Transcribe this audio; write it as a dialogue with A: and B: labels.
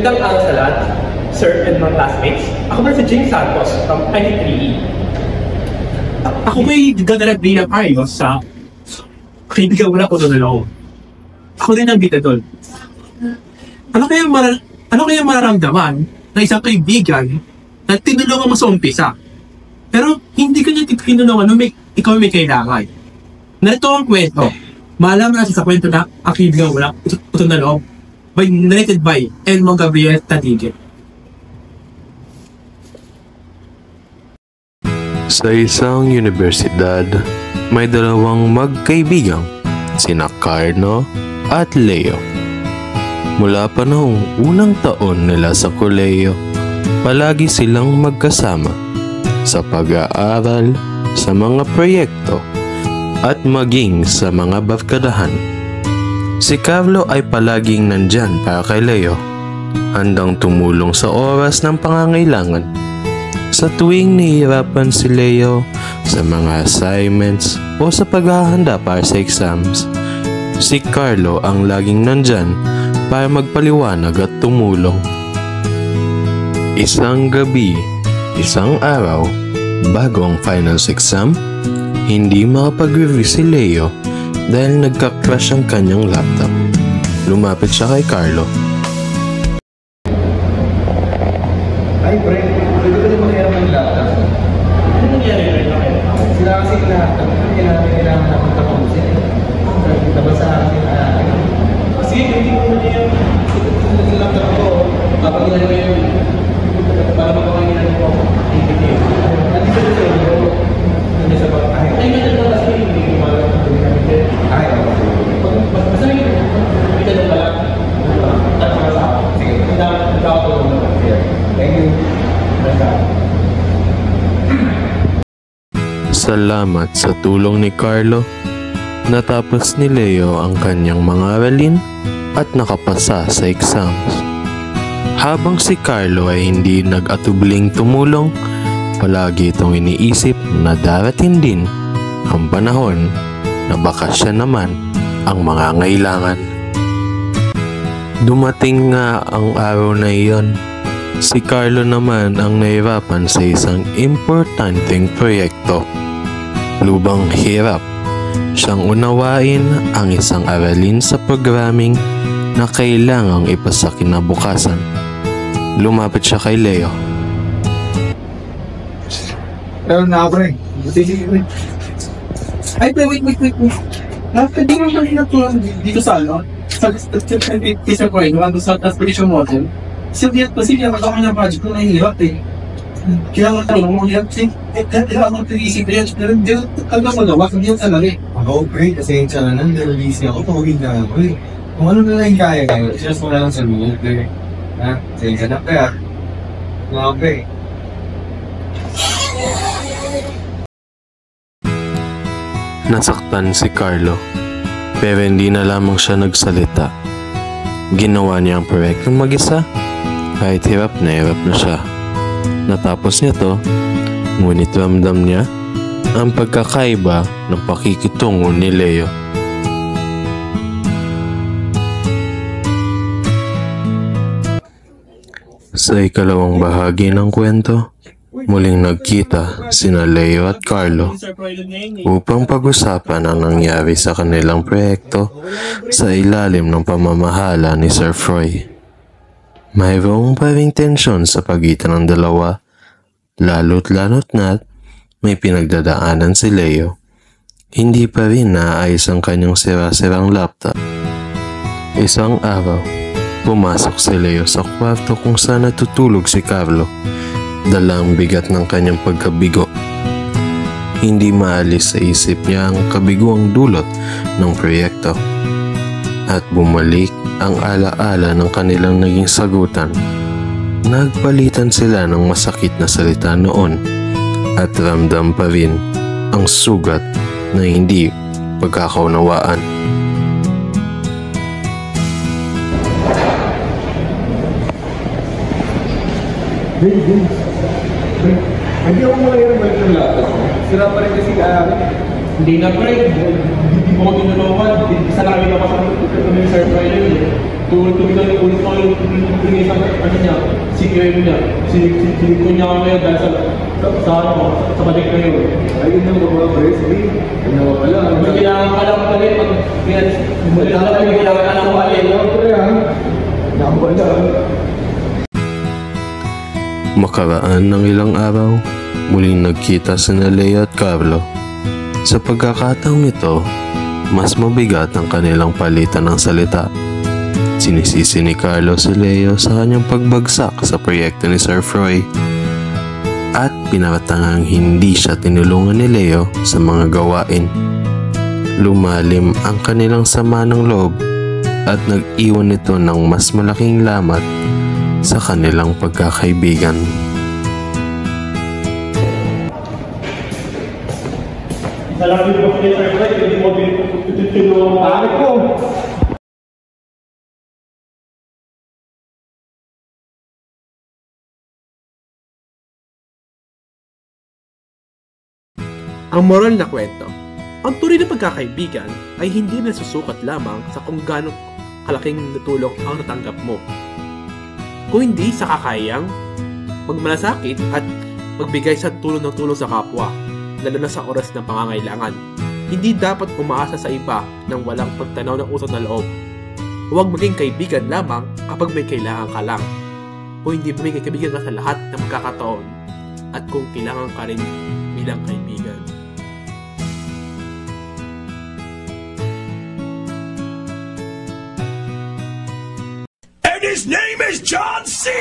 A: Magandang araw sa lahat, sir and mga classmates. Ako ba si James Santos from IT3E.
B: Ako may gadarap din ang ayos sa kaibigan mo na ko doon ako. Ako din ang bita doon. Ano kaya mararamdaman na isang kaibigan na tinulungan mo sa umpisa? Pero hindi ka niya tinulungan nung ikaw may kailangan. Narito ang kwento. Malaman natin sa kwento na ang kaibigan mo na ito na loob. Narrated by Elmo Gabriel Tadige.
C: Sa isang universidad, may dalawang magkaibigang, sina Carlo at Leo. Mula pa noong unang taon nila sa kolehiyo, palagi silang magkasama sa pag-aaral, sa mga proyekto, at maging sa mga barkadahan. Si Carlo ay palaging nandyan para kay Leo, handang tumulong sa oras ng pangangailangan. Sa tuwing nahihirapan si Leo sa mga assignments o sa paghahanda para sa exams, si Carlo ang laging nandyan para magpaliwanag at tumulong. Isang gabi, isang araw, bago ang finals exam, hindi makapag-review si Leo dahil nagka-crash ang kanyang laptop. Lumapit siya kay Carlo.
D: Ay, pre, pwede ko naman kaya ng laptop.
A: Ano nangyari rin ako?
D: Sila kasi laptop, kailangan na punta ko siya. Tapos sa akin,
A: Kasi hindi ko na yung laptop ko. Kapag nila yung para makakailan ko ako. Nandito ko sa iyo. Nandito sa bahay. Ay, ganun lang kasi hindi ko malam kung hindi
D: ay,
A: basta yung kita na pala. At mga sa ako.
D: sige.
A: Hindi ako tulungan.
D: Thank you.
C: Salamat sa tulong ni Carlo, natapos ni Leo ang kanyang mga aralin at nakapasa sa exams. Habang si Carlo ay hindi nag-atubling tumulong, palagi itong iniisip na darating din ang panahon na baka siya naman ang mga ngailangan. Dumating nga ang araw na iyon. Si Carlo naman ang nahirapan sa isang importanteng proyekto. Lubang hirap siyang unawain ang isang aralin sa programming na kailangang ipasa kinabukasan. Lumapit siya kay Leo.
D: Pero na, pre.
B: Ay, wait. Pwede mo ba hinatulang dito sa ano? Sa teacher ko rin, nandun sa transportation model. Silvia, ako ng project ko nahihirap eh. Kaya nga tanong mo, kailangan ko tinisip yan. Pero hindi talaga magawa, hindi yan talaga eh.
D: Ako, pre, kasi yung chalanan, nalilisi ako, tawagin na ako eh. Kung ano na lang kaya, just mo na lang sa loob, pre. Ha? Sige ka na, pre, ha? Mga, pre.
C: Nasaktan si Carlo, pero hindi na lamang siya nagsalita. Ginawa niya ang proyekto mag-isa, kahit hirap na siya. Natapos niya to, ngunit ramdam niya ang pagkakaiba ng pakikitungo ni Leo. Sa ikalawang bahagi ng kwento, muling nagkita sina Leo at Carlo upang pag-usapan ang nangyari sa kanilang proyekto sa ilalim ng pamamahala ni Sir Froy. Mayroong pa ring tensyon sa pagitan ng dalawa, lalo't na't may pinagdadaanan si Leo. Hindi pa rin naayos ang kanyang sira-sirang laptop. Isang araw, pumasok si Leo sa kwarto kung saan natutulog si Carlo. Dala ang bigat ng kanyang pagkabigo. Hindi maalis sa isip niya ang kabiguang dulot ng proyekto. At bumalik ang alaala ng kanilang naging sagutan. Nagpalitan sila ng masakit na salita noon at ramdam pa rin ang sugat na hindi pagkakaunawaan.
D: Hindi ako mga yung balik ng laptop. Sira pa rin kasi
A: Hindi na, pre. Hindi mo tinulungan. Isa lang yung nakasama ko yung Sir Froy yun. Tuloy-tuloy na ulit ko yung pinigay sa ano niya, CQM niya. Sinip ko niya ako ngayon dahil sa balik na yun.
D: Ayun na mga pre, sige. Ano nga pala?
A: May kailangan ka lang pala pag may kailangan ka lang pala
D: Pre ha? Nakabala.
C: Makaraan ng ilang araw, muling nagkita sina Leo at Carlo. Sa pagkakataong ito, mas mabigat ang kanilang palitan ng salita. Sinisisi ni Carlo si Leo sa kanyang pagbagsak sa proyekto ni Sir Froy at pinatangang hindi siya tinulungan ni Leo sa mga gawain. Lumalim ang kanilang sama ng loob at nag-iwan nito ng mas malaking lamat sa kanilang pagkakaibigan.
A: Salamat din po kayo, Sir. Hindi mo tinulungan ang pare ko.
B: Ang moral na kwento, ang tunay na pagkakaibigan ay hindi nasusukat lamang sa kung gaano kalaking tulong ang natanggap mo. Kung hindi sa kakayang magmalasakit at magbigay sa tulong ng tulong sa kapwa, lalo na sa oras ng pangangailangan. Hindi dapat umaasa sa iba ng walang pagtanaw ng utang na loob. Huwag maging kaibigan lamang kapag may kailangan ka lang. Kung hindi maging kaibigan ka sa lahat ng magkakataon at kung kailangan ka rin bilang kaibigan.
E: And his name is John C.